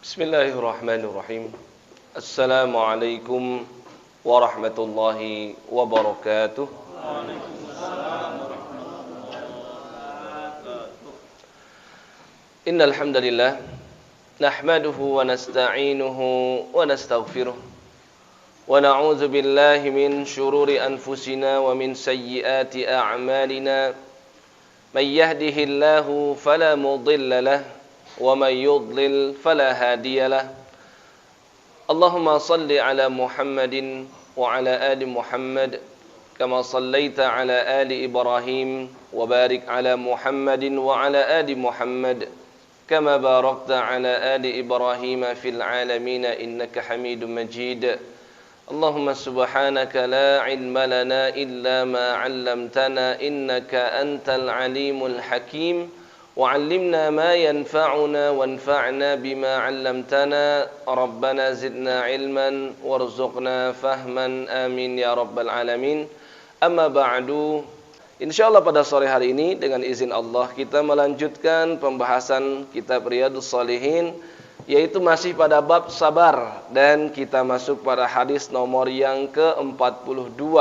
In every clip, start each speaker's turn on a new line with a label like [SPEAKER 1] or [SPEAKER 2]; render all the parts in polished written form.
[SPEAKER 1] Bismillahirrahmanirrahim. Assalamualaikum warahmatullahi wabarakatuh. Innal hamdalillah nahmaduhu wa nasta'inuhu wa nastaghfiruh wa na'udzu billahi min shururi anfusina wa min sayyiati a'malina. May yahdihillahu fala mudilla lahu ومن يضلل فلا هادي له اللهم صل على محمد وعلى آل محمد كما صليت على آل إبراهيم وبارك على محمد وعلى آل محمد كما باركت على آل إبراهيم في العالمين إنك حميد مجيد اللهم سبحانك لا علم لنا إلا ما علمتنا إنك أنت العليم الحكيم وعلمنا ما ينفعنا وانفعنا بما علمتنا ربنا زدنا علما وارزقنا فهما آمين ya rabbal alamin. Amma ba'du. Insyaallah pada sore hari ini dengan izin Allah kita melanjutkan pembahasan kitab Riyadhus Shalihin, yaitu masih pada bab sabar, dan kita masuk pada hadis nomor yang ke-42.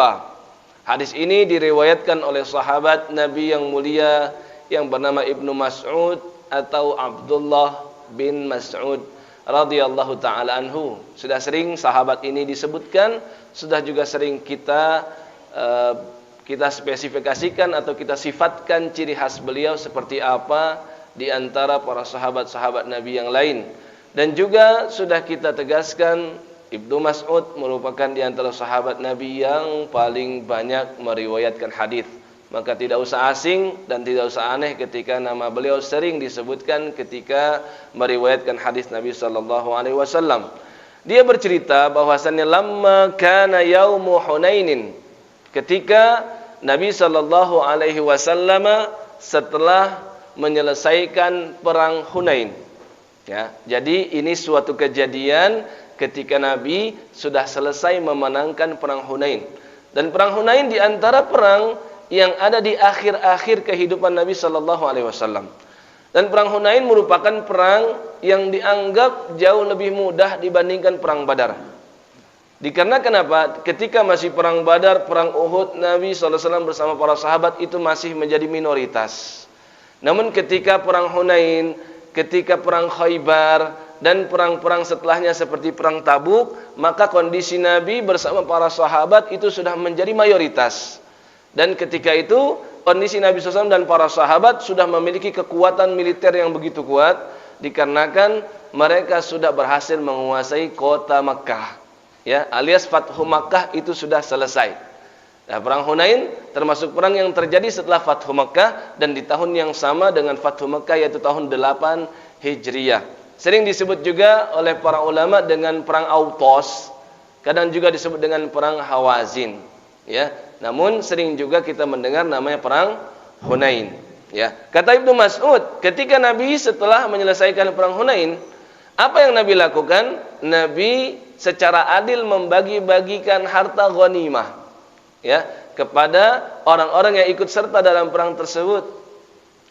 [SPEAKER 1] Hadis ini diriwayatkan oleh sahabat Nabi yang mulia yang bernama Ibnu Mas'ud atau Abdullah bin Mas'ud radhiyallahu taala anhu. Sudah sering sahabat ini disebutkan, sudah juga sering kita spesifikasikan atau kita sifatkan ciri khas beliau seperti apa di antara para sahabat-sahabat Nabi yang lain. Dan juga sudah kita tegaskan Ibnu Mas'ud merupakan di antara sahabat Nabi yang paling banyak meriwayatkan hadis. Maka tidak usah asing dan tidak usah aneh ketika nama beliau sering disebutkan ketika meriwayatkan hadis Nabi sallallahu alaihi wasallam. Dia bercerita bahwasannya lamma kana yaumu Hunainin, ketika Nabi sallallahu alaihi wasallam setelah menyelesaikan perang Hunain. Ya, jadi ini suatu kejadian ketika Nabi sudah selesai memenangkan perang Hunain. Dan perang Hunain di antara perang yang ada di akhir-akhir kehidupan Nabi sallallahu alaihi wasallam. Dan perang Hunain merupakan perang yang dianggap jauh lebih mudah dibandingkan perang Badar. Dikarenakan apa? Ketika masih perang Badar, perang Uhud, Nabi sallallahu alaihi wasallam bersama para sahabat itu masih menjadi minoritas. Namun ketika perang Hunain, ketika perang Khaybar dan perang-perang setelahnya seperti perang Tabuk, maka kondisi Nabi bersama para sahabat itu sudah menjadi mayoritas. Dan ketika itu kondisi Nabi SAW dan para sahabat sudah memiliki kekuatan militer yang begitu kuat, dikarenakan mereka sudah berhasil menguasai kota Makkah, ya, alias Fathu Makkah itu sudah selesai. Nah, perang Hunain termasuk perang yang terjadi setelah Fathu Makkah dan di tahun yang sama dengan Fathu Makkah, yaitu tahun 8 Hijriah. Sering disebut juga oleh para ulama dengan perang Autos, kadang juga disebut dengan perang Hawazin, ya. Namun sering juga kita mendengar namanya perang Hunain, ya. Kata Ibnu Mas'ud, ketika Nabi setelah menyelesaikan perang Hunain, apa yang Nabi lakukan? Nabi secara adil membagi-bagikan harta ghanimah, ya, kepada orang-orang yang ikut serta dalam perang tersebut,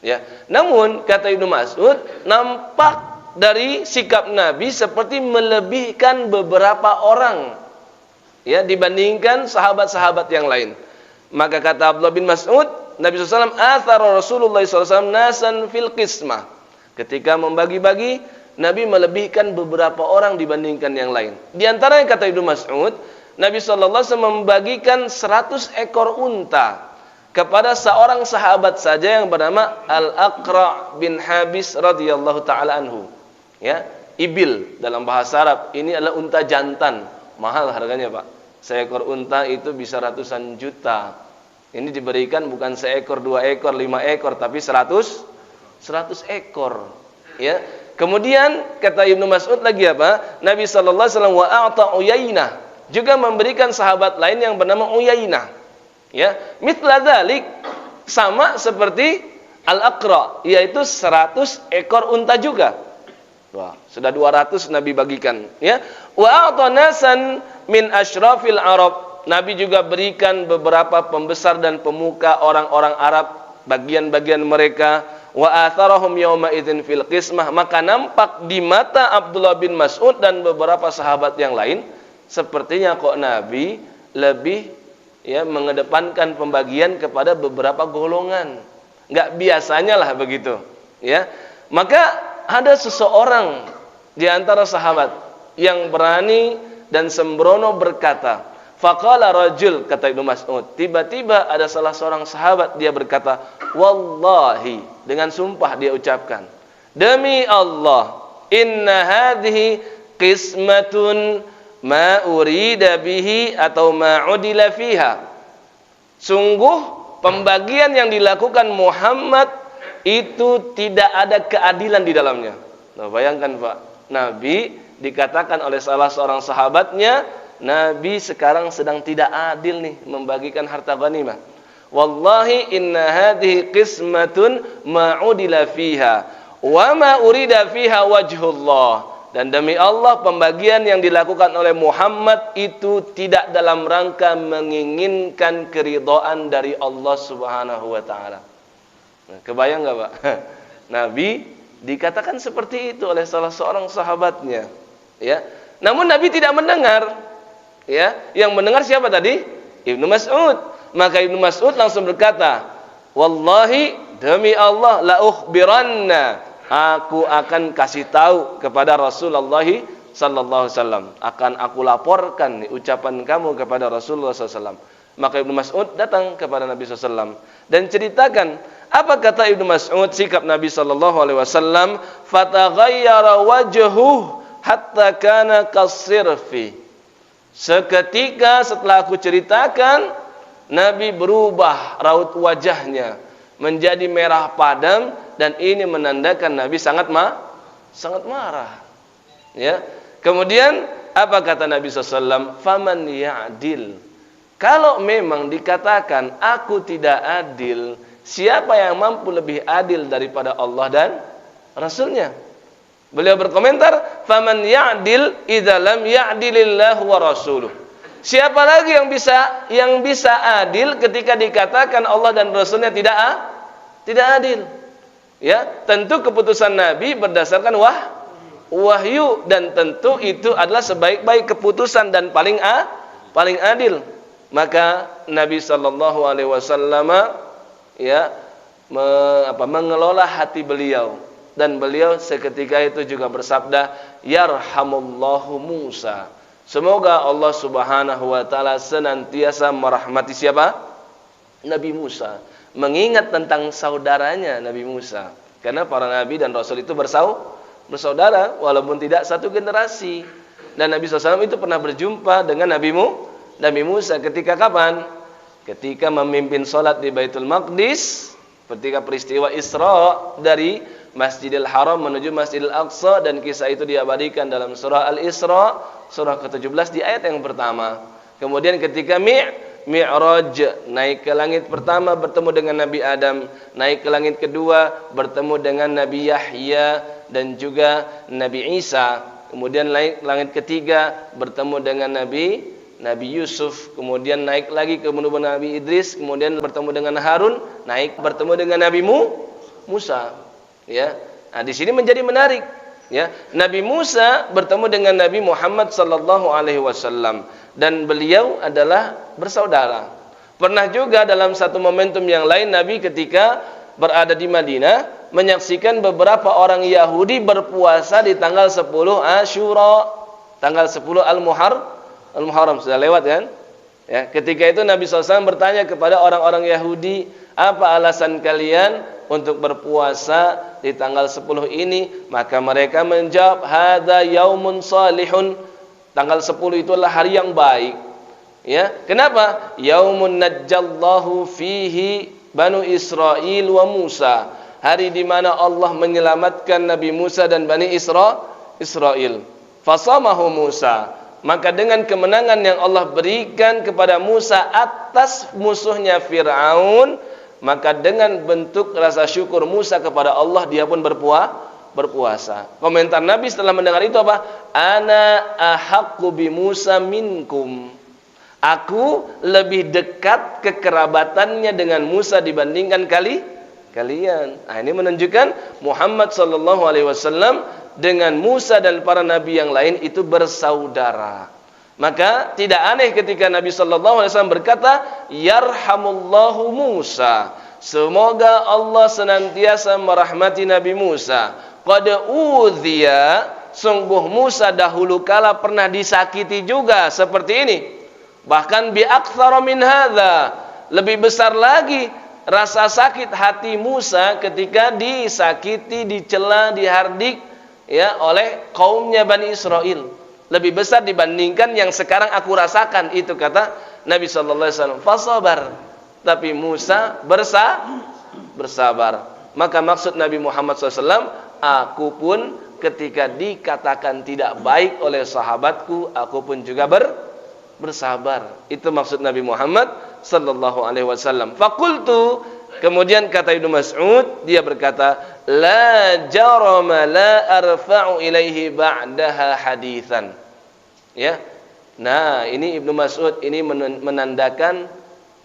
[SPEAKER 1] ya. Namun kata Ibnu Mas'ud, nampak dari sikap Nabi seperti melebihkan beberapa orang, ya, dibandingkan sahabat-sahabat yang lain. Maka kata Abdullah bin Mas'ud, Nabi SAW athara Rasulullah SAW nasan fil qismah. Ketika membagi-bagi, Nabi melebihkan beberapa orang dibandingkan yang lain. Di antaranya kata Ibnu Mas'ud, Nabi SAW membagikan 100 ekor unta kepada seorang sahabat saja yang bernama Al-Aqra' bin Habis radhiyallahu ta'ala anhu. Ya, ibil dalam bahasa Arab ini adalah unta jantan. Mahal harganya, Pak. Seekor unta itu bisa ratusan juta. Ini diberikan bukan seekor, 2 ekor, 5 ekor, tapi 100 ekor. Ya. Kemudian kata Ibnu Mas'ud lagi apa? Nabi sallallahu alaihi wasallam wa a'ta Uyainah, juga memberikan sahabat lain yang bernama Uyainah. Ya, mithla dzalik, sama seperti Al-Aqra, yaitu 100 ekor unta juga. Wah, sudah 200 Nabi bagikan, ya. Wa a'ta nasan min asyrafil Arab, Nabi juga berikan beberapa pembesar dan pemuka orang-orang Arab bagian-bagian mereka. wa atharahum yawma idzin fil qismah, maka nampak di mata Abdullah bin Mas'ud dan beberapa sahabat yang lain sepertinya kok Nabi lebih mengedepankan pembagian kepada beberapa golongan. Enggak biasanya lah begitu, ya. Maka ada seseorang di antara sahabat yang berani dan sembrono berkata, faqala rajul, kata Ibnu Mas'ud, tiba-tiba ada salah seorang sahabat, dia berkata, wallahi, dengan sumpah dia ucapkan, demi Allah, inna hadhihi qismatun ma urida bihi atau ma udila fiha. Sungguh pembagian yang dilakukan Muhammad itu tidak ada keadilan di dalamnya. Nah, bayangkan Pak, Nabi dikatakan oleh salah seorang sahabatnya, Nabi sekarang sedang tidak adil nih membagikan harta ghanimah. Wallahi inna hadhihi qismatun ma udila fiha wa ma urida fiha wajhullah. Dan demi Allah, pembagian yang dilakukan oleh Muhammad itu tidak dalam rangka menginginkan keridhaan dari Allah Subhanahu wa taala. Nah, kebayang enggak, Pak? Nabi dikatakan seperti itu oleh salah seorang sahabatnya, ya. Namun Nabi tidak mendengar, ya. Yang mendengar siapa tadi? Ibnu Mas'ud. Maka Ibnu Mas'ud langsung berkata, wallahi, demi Allah, la ukhbiranna, aku akan kasih tahu kepada Rasulullah sallallahu alaihi wasallam, akan aku laporkan ucapan kamu kepada Rasulullah sallallahu alaihi wasallam. Maka Ibnu Mas'ud datang kepada Nabi sallallahu alaihi wasallam dan ceritakan apa kata Ibnu Mas'ud sikap Nabi sallallahu alaihi wasallam, fataghayyara wajhuhu hatta kana kasirfi. Seketika setelah aku ceritakan, Nabi berubah raut wajahnya menjadi merah padam, dan ini menandakan Nabi sangat marah. Ya. Kemudian apa kata Nabi SAW? Faman ya'dil. Kalau memang dikatakan aku tidak adil, siapa yang mampu lebih adil daripada Allah dan Rasulnya? Beliau berkomentar, faman ya'dil idza lam ya'dilillah wa rasuluh. Siapa lagi yang bisa adil ketika dikatakan Allah dan Rasulnya tidak adil? Ya, tentu keputusan Nabi berdasarkan wahyu, dan tentu itu adalah sebaik-baik keputusan dan paling adil. Maka Nabi sallallahu alaihi wasallam mengelola hati beliau, dan beliau seketika itu juga bersabda, yarhamullahu Musa. Semoga Allah Subhanahu wa taala senantiasa merahmati siapa? Nabi Musa. Mengingat tentang saudaranya Nabi Musa. Karena para nabi dan rasul itu bersaudara walaupun tidak satu generasi. Dan Nabi SAW itu pernah berjumpa dengan Nabi Musa ketika kapan? Ketika memimpin sholat di Baitul Maqdis, ketika peristiwa Isra dari Masjidil Haram menuju Masjidil Aqsa, dan kisah itu diabadikan dalam surah Al-Isra, surah ke-17 di ayat yang pertama. Kemudian ketika Mi'raj, naik ke langit pertama bertemu dengan Nabi Adam, naik ke langit kedua bertemu dengan Nabi Yahya dan juga Nabi Isa, kemudian naik langit ketiga bertemu dengan Nabi Yusuf, kemudian naik lagi ke Nabi Idris, kemudian bertemu dengan Harun, naik bertemu dengan Nabi Musa. Ya, nah di sini menjadi menarik. Ya, Nabi Musa bertemu dengan Nabi Muhammad sallallahu alaihi wasallam, dan beliau adalah bersaudara. Pernah juga dalam satu momentum yang lain, Nabi ketika berada di Madinah menyaksikan beberapa orang Yahudi berpuasa di tanggal 10 Asyura, tanggal 10 Al-Muharram sudah lewat kan? Ya, ketika itu Nabi SAW bertanya kepada orang-orang Yahudi, apa alasan kalian untuk berpuasa di tanggal 10 ini? Maka mereka menjawab, hadza yaumun salihun. Tanggal 10 itu adalah hari yang baik. Ya, kenapa? Yaumun najjallahu fihi Banu Israil wa Musa. Hari di mana Allah menyelamatkan Nabi Musa dan Bani Israil. Fasamahu Musa. Maka dengan kemenangan yang Allah berikan kepada Musa atas musuhnya Fir'aun, maka dengan bentuk rasa syukur Musa kepada Allah, dia pun berpuasa. Komentar Nabi setelah mendengar itu apa? Ana ahaqqu bi Musa minkum. Aku lebih dekat kekerabatannya dengan Musa dibandingkan kalian. Nah, ini menunjukkan Muhammad sallallahu alaihi wasallam dengan Musa dan para nabi yang lain itu bersaudara. Maka tidak aneh ketika Nabi sallallahu alaihi wasallam berkata, "Yarhamullahu Musa." Semoga Allah senantiasa merahmati Nabi Musa. Qad udhiya, sungguh Musa dahulu kala pernah disakiti juga seperti ini. Bahkan bi aktsara min hadza, lebih besar lagi rasa sakit hati Musa ketika disakiti, dicela, dihardik ya oleh kaumnya Bani Israel. Lebih besar dibandingkan yang sekarang aku rasakan, itu kata Nabi sallallahu alaihi wasallam. Fasabar, tapi Musa bersabar. Maka maksud Nabi Muhammad SAW, aku pun ketika dikatakan tidak baik oleh sahabatku, aku pun juga bersabar. Itu maksud Nabi Muhammad sallallahu alaihi wasallam. Faqultu, kemudian kata Ibnu Mas'ud, dia berkata, la jarama la arfa'u ilaihi ba'daha haditsan. Ya. Nah, ini Ibnu Mas'ud ini menandakan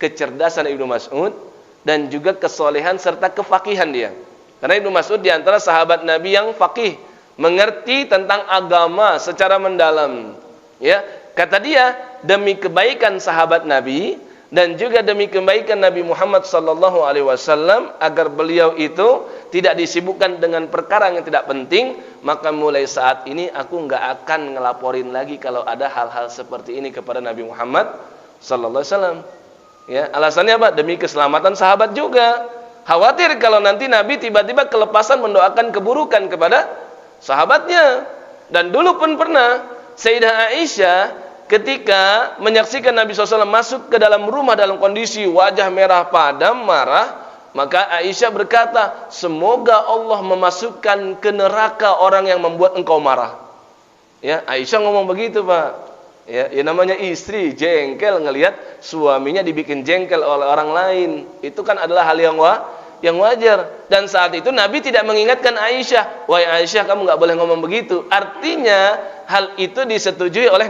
[SPEAKER 1] kecerdasan Ibnu Mas'ud dan juga kesolehan serta kefakihan dia. Karena Ibnu Mas'ud di antara sahabat Nabi yang fakih, mengerti tentang agama secara mendalam. Ya, kata dia, demi kebaikan sahabat Nabi dan juga demi kebaikan Nabi Muhammad sallallahu alaihi wasallam, agar beliau itu tidak disibukkan dengan perkara yang tidak penting, maka mulai saat ini aku enggak akan ngelaporin lagi kalau ada hal-hal seperti ini kepada Nabi Muhammad sallallahu alaihi wasallam. Ya, alasannya apa? Demi keselamatan sahabat juga. Khawatir kalau nanti Nabi tiba-tiba kelepasan mendoakan keburukan kepada sahabatnya. Dan dulu pun pernah Sayyidah Aisyah ketika menyaksikan Nabi SAW masuk ke dalam rumah dalam kondisi wajah merah padam, marah, maka Aisyah berkata, semoga Allah memasukkan ke neraka orang yang membuat engkau marah. Ya, Aisyah ngomong begitu, Pak. Ya, namanya istri jengkel ngelihat suaminya dibikin jengkel oleh orang lain. Itu kan adalah hal yang wajar. Dan saat itu Nabi tidak mengingatkan Aisyah, wahai Aisyah, kamu nggak boleh ngomong begitu. Artinya hal itu disetujui oleh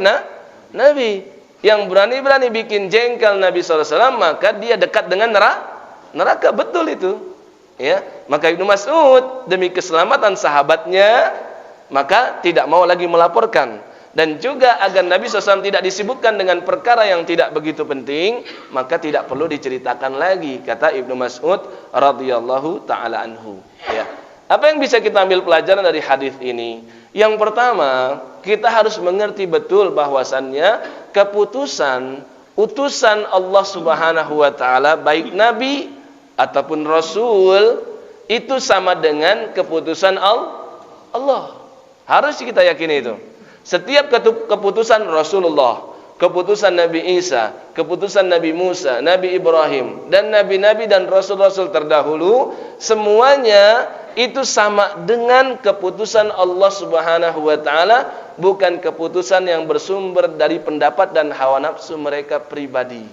[SPEAKER 1] Nabi. Yang berani-berani bikin jengkel Nabi SAW, maka dia dekat dengan neraka. Betul itu. Ya, maka Ibnu Mas'ud demi keselamatan sahabatnya, maka tidak mau lagi melaporkan. Dan juga agar Nabi SAW tidak disibukkan dengan perkara yang tidak begitu penting, maka tidak perlu diceritakan lagi, kata Ibnu Mas'ud radhiyallahu taala anhu. Ya. Apa yang bisa kita ambil pelajaran dari hadis ini? Yang pertama, kita harus mengerti betul bahwasannya keputusan utusan Allah Subhanahu wa taala, baik nabi ataupun rasul, itu sama dengan keputusan Allah. Harus kita yakini itu. Setiap keputusan Rasulullah, keputusan Nabi Isa, keputusan Nabi Musa, Nabi Ibrahim, dan nabi-nabi dan rasul-rasul terdahulu, semuanya itu sama dengan keputusan Allah Subhanahu wa taala, bukan keputusan yang bersumber dari pendapat dan hawa nafsu mereka pribadi.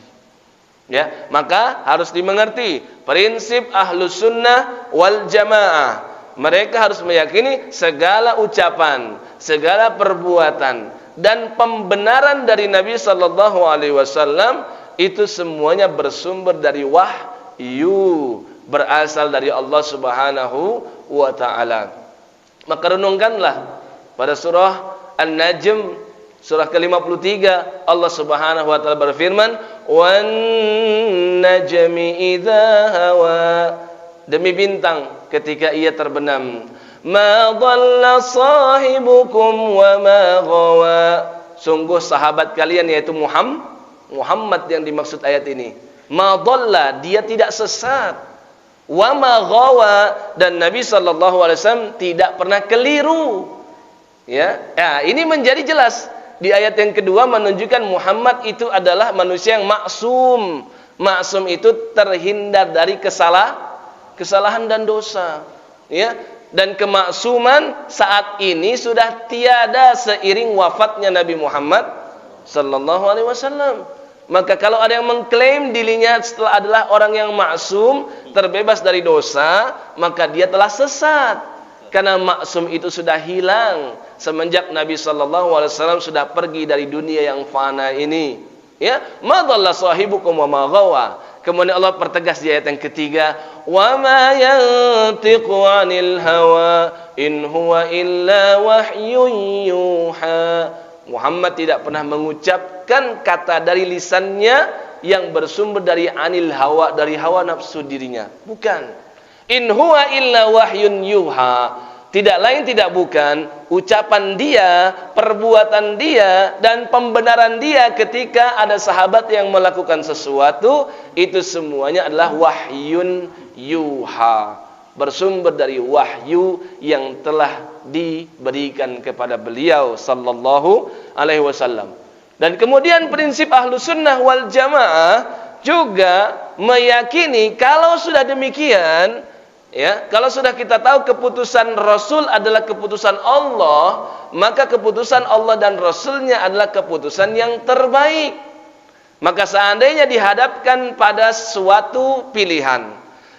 [SPEAKER 1] Ya, maka harus dimengerti prinsip Ahlus Sunnah wal Jamaah. Mereka harus meyakini segala ucapan, segala perbuatan dan pembenaran dari Nabi sallallahu alaihi wasallam itu semuanya bersumber dari wahyu, berasal dari Allah Subhanahu wa taala. Maka renungkanlah pada surah An-Najm surah ke-53, Allah Subhanahu wa taala berfirman, "Wan najmi idza hawa." Demi bintang ketika ia terbenam, ma dhalla sahibukum wa ma ghawa. Sungguh sahabat kalian yaitu Muhammad yang dimaksud ayat ini, ma dhalla, dia tidak sesat, wa ma ghawa, dan Nabi sallallahu alaihi wasallam tidak pernah keliru. Ya, ini menjadi jelas di ayat yang kedua, menunjukkan Muhammad itu adalah manusia yang maksum. Maksum itu terhindar dari kesalahan dan dosa, ya. Dan kemaksuman saat ini sudah tiada seiring wafatnya Nabi Muhammad sallallahu alaihi wasallam. Maka kalau ada yang mengklaim dirinya setelah adalah orang yang maksum, terbebas dari dosa, maka dia telah sesat. Karena maksum itu sudah hilang semenjak Nabi sallallahu alaihi wasallam sudah pergi dari dunia yang fana ini. Ya, ma dhalla sahibukum wa ma ghawa. Kemudian Allah pertegas di ayat yang ketiga, wa ma yantiqu 'anil hawa in huwa illa wahyun yuha. Muhammad tidak pernah mengucapkan kata dari lisannya yang bersumber dari anil hawa, dari hawa nafsu dirinya. Bukan. In huwa illa wahyun yuha. Tidak lain tidak bukan ucapan dia, perbuatan dia, dan pembenaran dia ketika ada sahabat yang melakukan sesuatu, itu semuanya adalah wahyun yuha, bersumber dari wahyu yang telah diberikan kepada beliau sallallahu alaihi wasallam. Dan kemudian prinsip ahlu sunnah wal jamaah juga meyakini kalau sudah demikian, ya, kalau sudah kita tahu keputusan Rasul adalah keputusan Allah, maka keputusan Allah dan Rasulnya adalah keputusan yang terbaik. Maka seandainya dihadapkan pada suatu pilihan,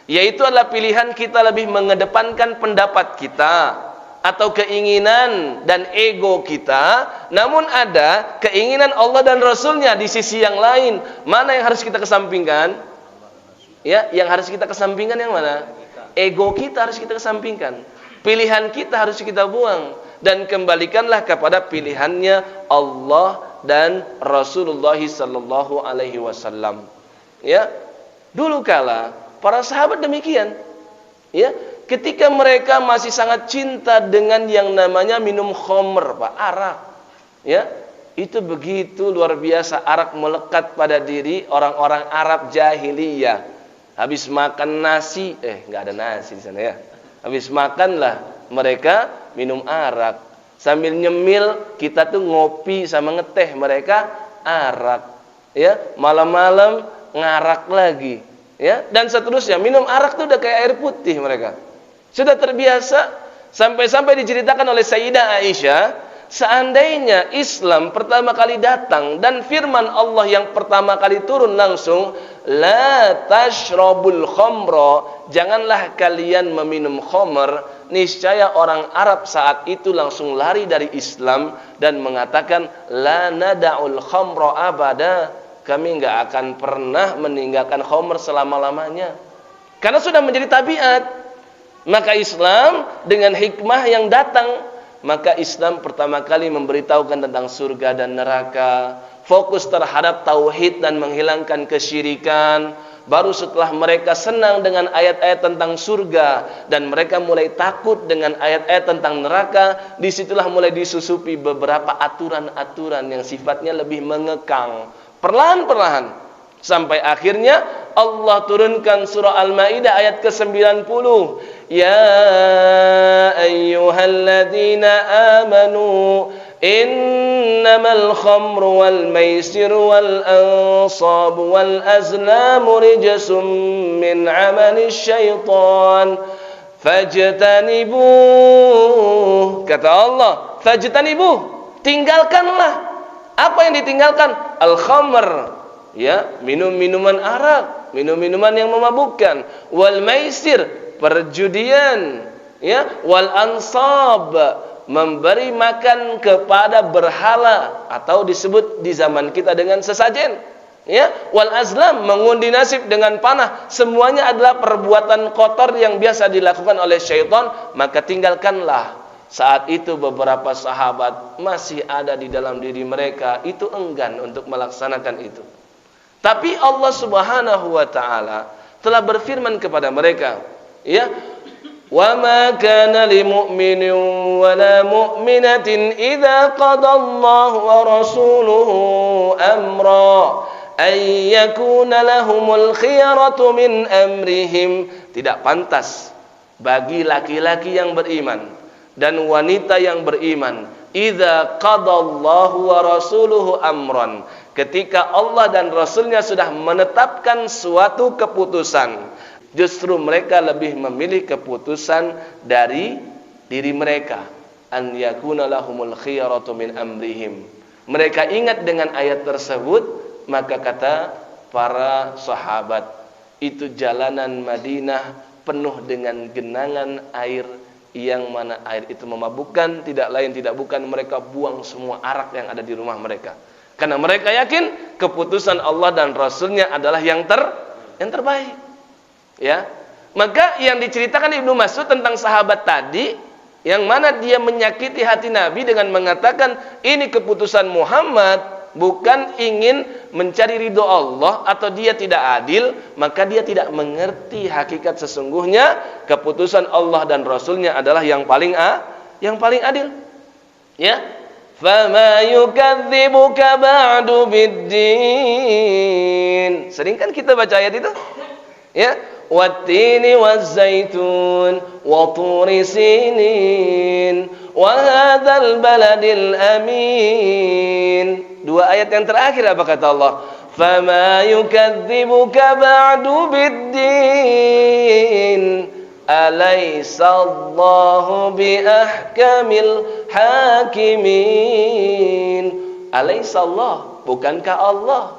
[SPEAKER 1] yaitu adalah pilihan kita lebih mengedepankan pendapat kita atau keinginan dan ego kita, namun ada keinginan Allah dan Rasulnya di sisi yang lain, mana yang harus kita kesampingkan? Ya, yang harus kita kesampingkan yang mana? Ego kita harus kita kesampingkan. Pilihan kita harus kita buang. Dan kembalikanlah kepada pilihannya Allah dan Rasulullah sallallahu alaihi wasallam. Ya. Dulu kala para sahabat demikian. Ya, ketika mereka masih sangat cinta dengan yang namanya minum khamr, Pak, arak. Ya. Itu begitu luar biasa arak melekat pada diri orang-orang Arab jahiliyah. Habis makan nasi, nggak ada nasi di sana ya. Habis makanlah mereka minum arak. Sambil nyemil kita tuh ngopi sama ngeteh, mereka arak. Ya, malam-malam ngarak lagi. Ya, dan seterusnya. Minum arak tuh udah kayak air putih mereka. Sudah terbiasa sampai-sampai diceritakan oleh Sayyidah Aisyah, seandainya Islam pertama kali datang dan firman Allah yang pertama kali turun langsung, la tashrabul khamra, janganlah kalian meminum khamr, niscaya orang Arab saat itu langsung lari dari Islam dan mengatakan la nada'ul khamra abada, kami enggak akan pernah meninggalkan khamr selama-lamanya, karena sudah menjadi tabiat. Maka Islam dengan hikmah yang datang, maka Islam pertama kali memberitahukan tentang surga dan neraka, fokus terhadap tauhid dan menghilangkan kesyirikan. Baru setelah mereka senang dengan ayat-ayat tentang surga dan mereka mulai takut dengan ayat-ayat tentang neraka, disitulah mulai disusupi beberapa aturan-aturan yang sifatnya lebih mengekang, perlahan-perlahan, sampai akhirnya Allah turunkan surah Al-Maidah ayat ke-90. Ya ayyuhalladzina amanu innamal khamru wal maisiru wal ansabu wal azlamu rijsum min amali syaitan fajtanibuh. Kata Allah, fajtanibuh, tinggalkanlah. Apa yang ditinggalkan? Al-khamr, ya, minum-minuman arak, minum-minuman yang memabukkan, wal maisir, perjudian, ya, wal ansab, memberi makan kepada berhala atau disebut di zaman kita dengan sesajen, ya, wal azlam, mengundi nasib dengan panah, semuanya adalah perbuatan kotor yang biasa dilakukan oleh syaitan, maka tinggalkanlah. Saat itu beberapa sahabat masih ada di dalam diri mereka itu enggan untuk melaksanakan itu. Tapi Allah Subhanahu wa taala telah berfirman kepada mereka, ya, wa ma kana lil mu'minin wa la mu'minatin idza qada Allahu wa rasuluhu amra ay yakuna lahumul khiyaratu min amrihim. Tidak pantas bagi laki-laki yang beriman dan wanita yang beriman, idza qadallahu wa rasuluhu amran, ketika Allah dan Rasulnya sudah menetapkan suatu keputusan, justru mereka lebih memilih keputusan dari diri mereka, an yakuna lahumul khiyaratu min amrihim. Mereka ingat dengan ayat tersebut, maka kata para sahabat, itu jalanan Madinah penuh dengan genangan air, yang mana air itu memabukkan, tidak lain tidak bukan mereka buang semua arak yang ada di rumah mereka, karena mereka yakin keputusan Allah dan Rasulnya adalah yang terbaik. Ya, Maka yang diceritakan Ibnu Mas'ud tentang sahabat tadi, yang mana dia menyakiti hati Nabi dengan mengatakan ini keputusan Muhammad, bukan ingin mencari ridho Allah atau dia tidak adil, maka dia tidak mengerti hakikat sesungguhnya keputusan Allah dan Rasulnya adalah yang paling adil. Ya, fama yukadzibuka ba'du biddin. Sering kan kita baca ayat itu? Ya, wattini wazzaitun wa turi sinin wa hadzal baladil amin. Dua ayat yang terakhir apa kata Allah? Fama yukadzibuka ba'du biddin. Alaisallahu biahkamil hakimin. Alaisallah, bukankah Allah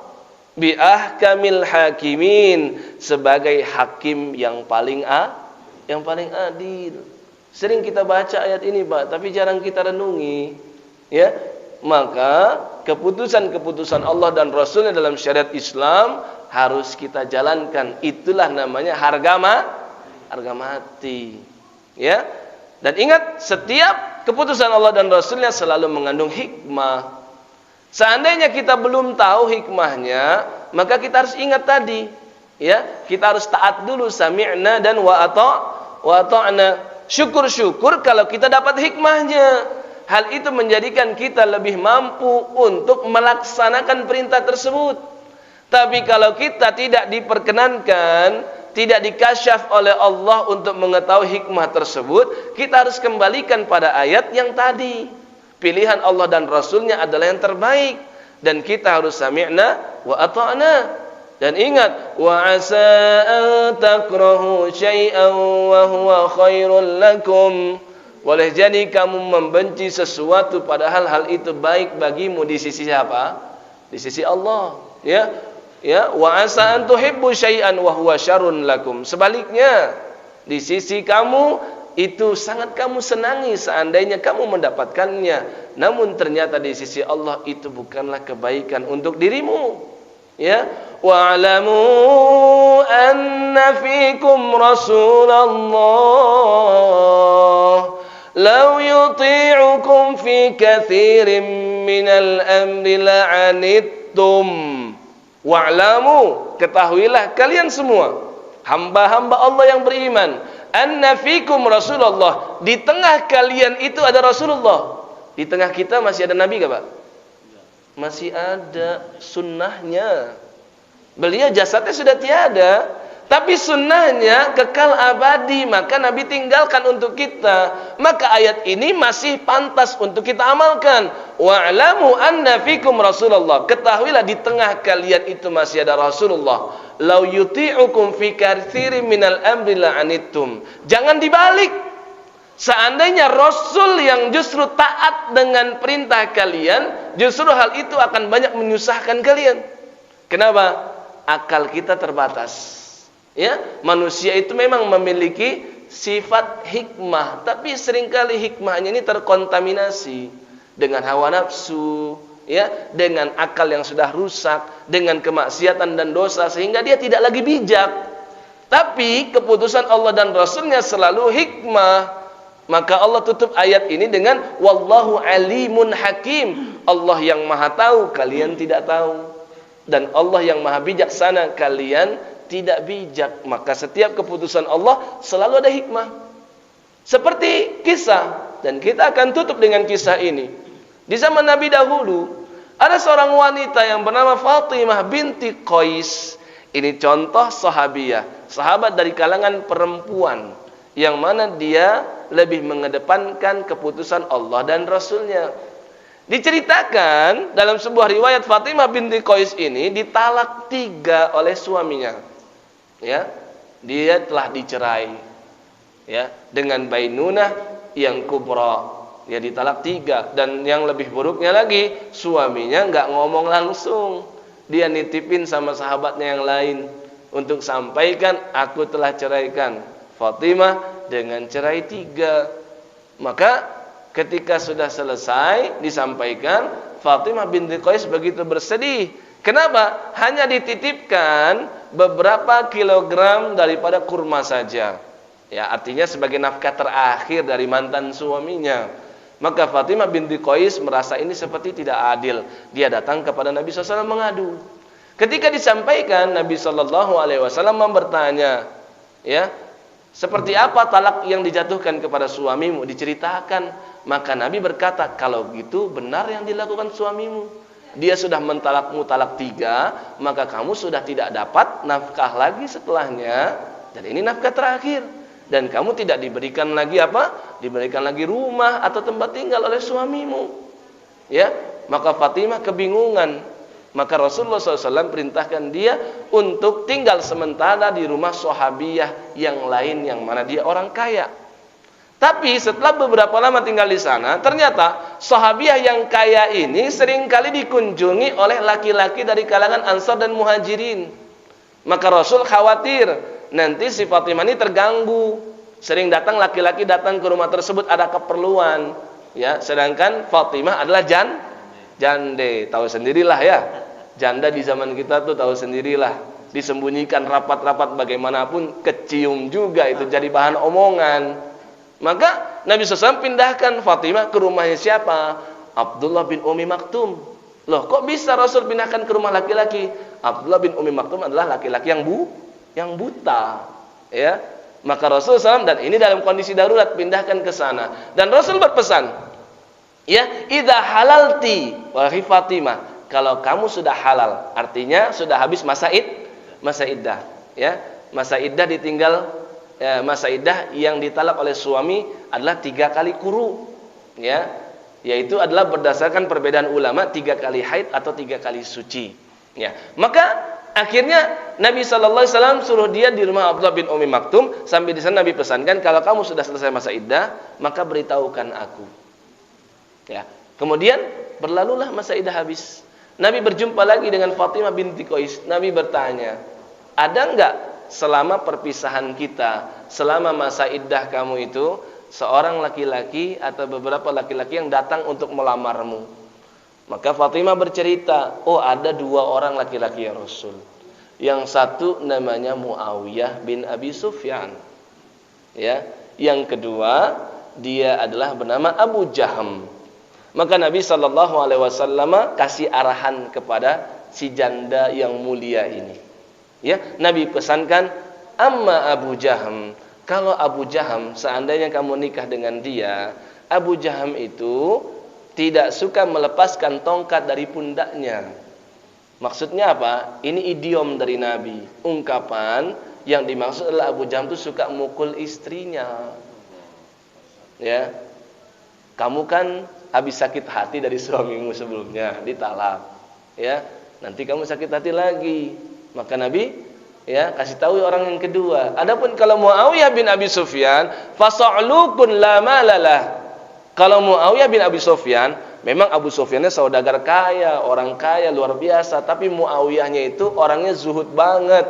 [SPEAKER 1] biahkamil hakimin, sebagai hakim yang paling adil. Sering kita baca ayat ini, Pak, tapi jarang kita renungi. Ya, maka keputusan-keputusan Allah dan Rasulnya dalam syariat Islam harus kita jalankan. Itulah namanya harga mati. Ya. Dan ingat, setiap keputusan Allah dan Rasulnya selalu mengandung hikmah. Seandainya kita belum tahu hikmahnya, maka kita harus ingat tadi, ya, kita harus taat dulu, sami'na dan wa ata'na. Syukur-syukur kalau kita dapat hikmahnya. Hal itu menjadikan kita lebih mampu untuk melaksanakan perintah tersebut. Tapi kalau kita tidak diperkenankan, tidak dikasyaf oleh Allah untuk mengetahui hikmah tersebut, kita harus kembalikan pada ayat yang tadi. Pilihan Allah dan Rasulnya adalah yang terbaik, dan kita harus sami'na wa ata'na. Dan ingat, wa asa an takrahu syai'an wa huwa khairul lakum. Boleh jadi kamu membenci sesuatu padahal hal itu baik bagimu di sisi siapa? Di sisi Allah. Ya, ya, wa asa an tuhibbu syai'an wa huwa syarrun lakum. Sebaliknya, di sisi kamu itu sangat kamu senangi seandainya kamu mendapatkannya, namun ternyata di sisi Allah itu bukanlah kebaikan untuk dirimu. Ya, wa'lamu anna fikum Rasulullah law yuti'ukum fi katsirin minal amri la'anittum. Wa'lamu, ketahuilah kalian semua, hamba-hamba Allah yang beriman, anna fikum Rasulullah, di tengah kalian itu ada Rasulullah. Di tengah kita masih ada Nabi gak, Pak? Masih ada sunnahnya. Beliau jasadnya sudah tiada, tapi sunnahnya kekal abadi, maka Nabi tinggalkan untuk kita. Maka ayat ini masih pantas untuk kita amalkan. Wa'lamu anna fikum Rasulullah, ketahuilah di tengah kalian itu masih ada Rasulullah. Lau yuti'ukum fi katsirin minal amri la'anittum. Jangan dibalik. Seandainya Rasul yang justru taat dengan perintah kalian, justru hal itu akan banyak menyusahkan kalian. Kenapa? Akal kita terbatas. Ya, manusia itu memang memiliki sifat hikmah, tapi seringkali hikmahnya ini terkontaminasi dengan hawa nafsu, ya, dengan akal yang sudah rusak, dengan kemaksiatan dan dosa, sehingga dia tidak lagi bijak. Tapi keputusan Allah dan Rasulnya selalu hikmah. Maka Allah tutup ayat ini dengan wallahu alimun hakim. Allah yang maha tahu, kalian tidak tahu. Dan Allah yang maha bijaksana, kalian tidak bijak. Maka setiap keputusan Allah selalu ada hikmah. Seperti kisah, dan kita akan tutup dengan kisah ini. Di zaman Nabi dahulu, ada seorang wanita yang bernama Fatimah binti Qais. Ini contoh sahabiyah, sahabat dari kalangan perempuan, yang mana dia lebih mengedepankan keputusan Allah dan Rasulnya. Diceritakan dalam sebuah riwayat, Fatimah binti Qais ini ditalak 3 oleh suaminya. Ya, dia telah dicerai, ya, dengan bainunah yang kubra. Dia ditalak 3, dan yang lebih buruknya lagi, suaminya nggak ngomong langsung. Dia nitipin sama sahabatnya yang lain untuk sampaikan, aku telah ceraikan Fatimah dengan cerai 3. Maka ketika sudah selesai disampaikan, Fatimah binti Qais begitu bersedih. Kenapa? Hanya dititipkan beberapa kilogram daripada kurma saja. Ya, artinya sebagai nafkah terakhir dari mantan suaminya. Maka Fatimah binti Qais merasa ini seperti tidak adil. Dia datang kepada Nabi SAW mengadu. Ketika disampaikan, Nabi SAW bertanya, ya, seperti apa talak yang dijatuhkan kepada suamimu? Diceritakan. Maka Nabi berkata, kalau gitu benar yang dilakukan suamimu. Dia sudah mentalakmu talak 3, maka kamu sudah tidak dapat nafkah lagi setelahnya. Dan ini nafkah terakhir. Dan kamu tidak diberikan lagi apa? Diberikan lagi rumah atau tempat tinggal oleh suamimu. Ya, maka Fatimah kebingungan. Maka Rasulullah SAW perintahkan dia untuk tinggal sementara di rumah sahabiyah yang lain yang mana dia orang kaya. Tapi setelah beberapa lama tinggal di sana, ternyata sahabiyah yang kaya ini seringkali dikunjungi oleh laki-laki dari kalangan Ansar dan Muhajirin. Maka Rasul khawatir nanti si Fatimah ini terganggu. Sering datang laki-laki datang ke rumah tersebut ada keperluan, ya. Sedangkan Fatimah adalah jande. Tahu sendirilah ya. Janda di zaman kita tuh tahu sendirilah. Disembunyikan rapat-rapat bagaimanapun kecium juga itu jadi bahan omongan. Maka Nabi SAW pindahkan Fatimah ke rumahnya siapa? Abdullah bin Umi Maktum. Loh, kok bisa Rasul pindahkan ke rumah laki-laki? Abdullah bin Umi Maktum adalah laki-laki yang buta, ya. Maka Rasul SAW, dan ini dalam kondisi darurat, pindahkan ke sana. Dan Rasul berpesan, ya, idza halalti wahai Fatimah, kalau kamu sudah halal, artinya sudah habis masa iddah, ya. Masa iddah ditinggal, ya, masa iddah yang ditalak oleh suami adalah 3 kali quru, ya. Yaitu adalah berdasarkan perbedaan ulama 3 kali haid atau 3 kali suci, ya. Maka akhirnya Nabi SAW suruh dia di rumah Abdullah bin Umi Maktum. Sampai di sana Nabi pesankan, kalau kamu sudah selesai masa iddah, maka beritahukan aku. Ya. Kemudian berlalulah masa iddah habis. Nabi berjumpa lagi dengan Fatimah binti Qais. Nabi bertanya, ada enggak selama perpisahan kita, selama masa iddah kamu itu, seorang laki-laki atau beberapa laki-laki yang datang untuk melamarmu? Maka Fatimah bercerita, oh ada 2 orang laki-laki ya Rasul. Yang satu namanya Muawiyah bin Abi Sufyan, ya. Yang kedua dia adalah bernama Abu Jaham. Maka Nabi SAW kasih arahan kepada si janda yang mulia ini, ya. Nabi pesankan, amma Abu Jaham, kalau Abu Jaham seandainya kamu nikah dengan dia, Abu Jaham itu tidak suka melepaskan tongkat dari pundaknya. Maksudnya apa? Ini idiom dari Nabi. Ungkapan yang dimaksud adalah Abu Jaham itu suka mukul istrinya. Ya. Kamu kan habis sakit hati dari suamimu sebelumnya, ditalak. Ya. Nanti kamu sakit hati lagi. Maka Nabi, ya, kasih tahu orang yang kedua. Adapun kalau Muawiyah bin Abi Sufyan, fasa'lukun la malalah. Kalau Muawiyah bin Abi Sufyan, memang Abu Sufyannya saudagar kaya, orang kaya luar biasa, tapi Muawiyahnya itu orangnya zuhud banget.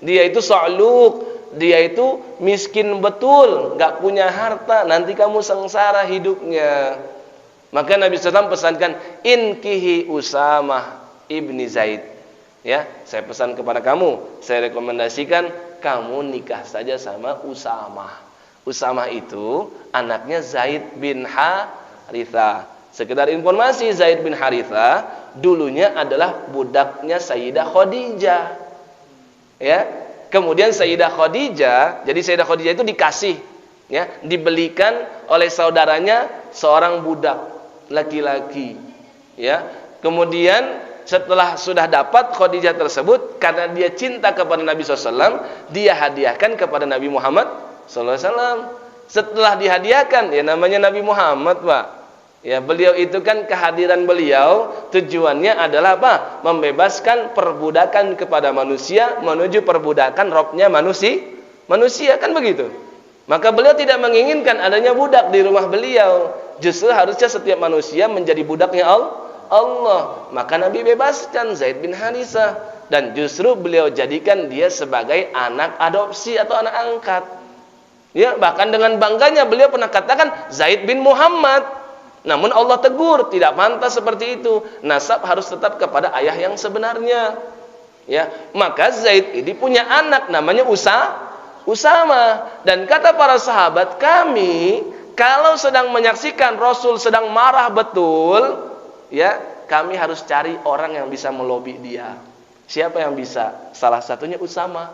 [SPEAKER 1] Dia itu sa'luk, dia itu miskin betul, enggak punya harta, nanti kamu sengsara hidupnya. Maka Nabi SAW pesankan, inkihi Usamah ibni Zaid. Ya, saya pesan kepada kamu, saya rekomendasikan kamu nikah saja sama Usamah. Usamah itu anaknya Zaid bin Harithah. Sekedar informasi, Zaid bin Harithah dulunya adalah budaknya Sayyidah Khadijah. Ya. Kemudian Sayyidah Khadijah, jadi Sayyidah Khadijah itu dikasih, ya, dibelikan oleh saudaranya seorang budak laki-laki, ya. Kemudian setelah sudah dapat Khadijah tersebut, karena dia cinta kepada Nabi SAW, dia hadiahkan kepada Nabi Muhammad SAW. Setelah dihadiahkan, ya namanya Nabi Muhammad, Pak. Ya, beliau itu kan kehadiran beliau tujuannya adalah apa? Membebaskan perbudakan kepada manusia menuju perbudakan Robnya manusia, kan begitu. Maka beliau tidak menginginkan adanya budak di rumah beliau. Justru harusnya setiap manusia menjadi budaknya Allah. Maka Nabi bebaskan Zaid bin Harithah, dan justru beliau jadikan dia sebagai anak adopsi atau anak angkat. Ya, bahkan dengan bangganya beliau pernah katakan Zaid bin Muhammad. Namun Allah tegur, tidak pantas seperti itu. Nasab harus tetap kepada ayah yang sebenarnya. Ya, maka Zaid ini punya anak namanya Usama. Dan kata para sahabat, kami kalau sedang menyaksikan Rasul sedang marah betul, ya, kami harus cari orang yang bisa melobi dia. Siapa yang bisa? Salah satunya Usama.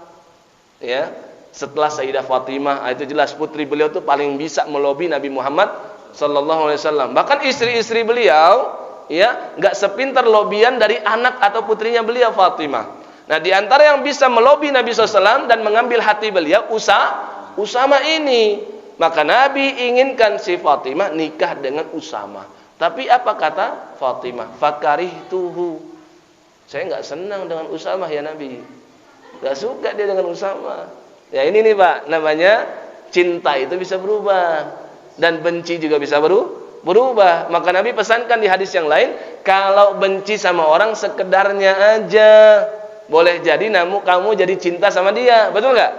[SPEAKER 1] Ya, setelah Sayyidah Fatimah, itu jelas putri beliau itu paling bisa melobi Nabi Muhammad sallallahu alaihi wasallam. Bahkan istri-istri beliau, ya, enggak sepintar lobian dari anak atau putrinya beliau Fatimah. Nah, di antara yang bisa melobi Nabi SAW dan mengambil hati beliau Usama ini. Maka Nabi inginkan si Fatimah nikah dengan Usama. Tapi apa kata Fatimah? Fakarihtuhu. Saya enggak senang dengan Usama ya Nabi. Enggak suka dia dengan Usama. Ya ini nih Pak, namanya cinta itu bisa berubah. Dan benci juga bisa berubah. Maka Nabi pesankan di hadis yang lain, kalau benci sama orang sekedarnya aja. Boleh jadi kamu jadi cinta sama dia, betul nggak?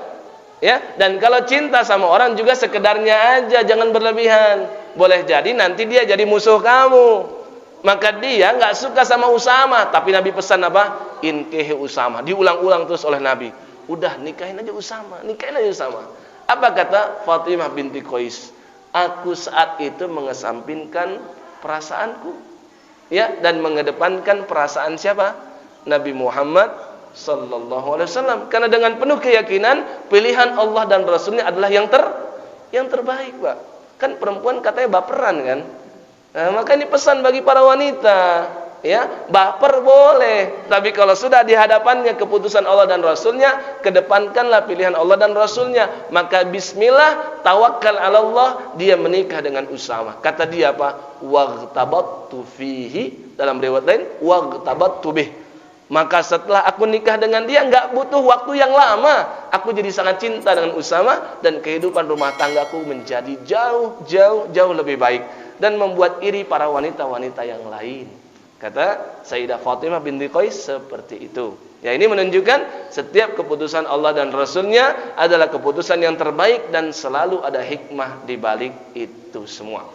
[SPEAKER 1] Ya, dan kalau cinta sama orang juga sekedarnya aja, jangan berlebihan. Boleh jadi nanti dia jadi musuh kamu. Maka dia nggak suka sama Usama, tapi Nabi pesan apa? Inkihi Usama. Diulang-ulang terus oleh Nabi. Udah nikahin aja Usama. Apa kata Fatimah binti Qais? Aku saat itu mengesampingkan perasaanku, ya, dan mengedepankan perasaan siapa? Nabi Muhammad sallallahu alaihi wasallam. Karena dengan penuh keyakinan pilihan Allah dan Rasulnya adalah yang terbaik, Pak. Kan perempuan katanya baperan kan? Nah, maka ini pesan bagi para wanita, ya, baper boleh, tapi kalau sudah di hadapannya keputusan Allah dan Rasulnya, kedepankanlah pilihan Allah dan Rasulnya. Maka bismillah, tawakkal ala Allah, dia menikah dengan Usama. Kata dia apa? Waghtabattu fihi, dalam riwayat lain waghtabattu bih. Maka setelah aku nikah dengan dia, enggak butuh waktu yang lama, aku jadi sangat cinta dengan Usama, dan kehidupan rumah tanggaku menjadi jauh lebih baik, dan membuat iri para wanita-wanita yang lain. Kata Sayyidah Fatimah binti Qais seperti itu. Ya, ini menunjukkan setiap keputusan Allah dan Rasulnya adalah keputusan yang terbaik, dan selalu ada hikmah di balik itu semua.